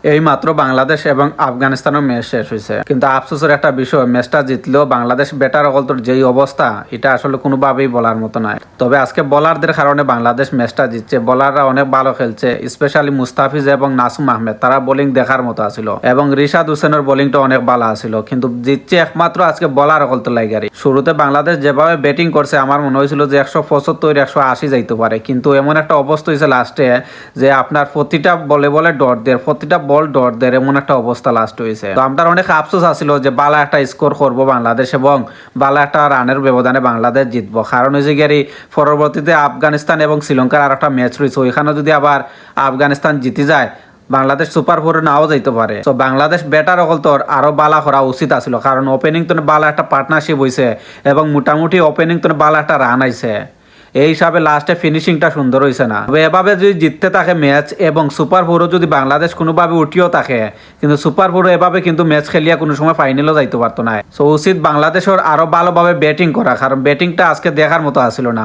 এই মাত্র বাংলাদেশ এবং আফগানিস্তানের ম্যাচ শেষ হয়েছে, কিন্তু আফসোসের একটা বিষয়, ম্যাচটা জিতলেও বাংলাদেশ ব্যাটার অকলতর যেই অবস্থা, এটা আসলে কোনোভাবেই বলার মতো নয়। তবে আজকে বোলারদের কারণে বাংলাদেশ ম্যাচটা জিতছে। বোলাররা অনেক ভালো খেলছে, স্পেশালি মুস্তাফিজ এবং নাসুম আহমেদ, তারা বোলিং দেখার মতো আছিল এবং রিশাদ হোসেনের বোলিংটা অনেক ভালো আছিল। কিন্তু জিতছে একমাত্র আজকে বোলার অকলতর লাইগারি। শুরুতে বাংলাদেশ যেভাবে ব্যাটিং করছে, আমার মনে হয়েছিল যে 175-180 যাইতে পারে, কিন্তু এমন একটা অবস্থা হয়েছে লাস্টে যে আপনার প্রতিটা বলে বলে ডট দেয়, প্রতিটা বল ডট দেয়, এমন একটা অবস্থা লাস্ট হয়েছে। তো আমার অনেক আফসোস আছিল যে বালা একটা স্কোর করবো বাংলাদেশ এবং বালা একটা রানের ব্যবধানে বাংলাদেশ জিতবো। কারণ হয়েছে গিয়ে পরবর্তীতে আফগানিস্তান এবং শ্রীলঙ্কার আর একটা ম্যাচ রয়েছে, ওইখানে যদি আবার আফগানিস্তান জিতে যায়, বাংলাদেশ সুপার ফোরে নাও যাইতে পারে। তো বাংলাদেশ ব্যাটার অকল তোর আরো বালা করা উচিত আছিল, কারণ ওপেনিং তো বালা একটা পার্টনারশিপ হয়েছে এবং মোটামুটি ওপেনিং তো বালা একটা রান আইছে। এই হিসাবে লাস্টে ফিনিশিংটা সুন্দর হয়েছে না। তবে এভাবে যদি জিততে থাকে ম্যাচ এবং সুপার ফোরও যদি বাংলাদেশ কোনোভাবে উঠিও থাকে, কিন্তু সুপার ফোরও এভাবে কিন্তু ম্যাচ খেলিয়া কোনো সময় ফাইনালও যাইতে পারতো না। সো উচিত বাংলাদেশের আরো ভালোভাবে ব্যাটিং করা, কারণ ব্যাটিংটা আজকে দেখার মতো আসছিল না।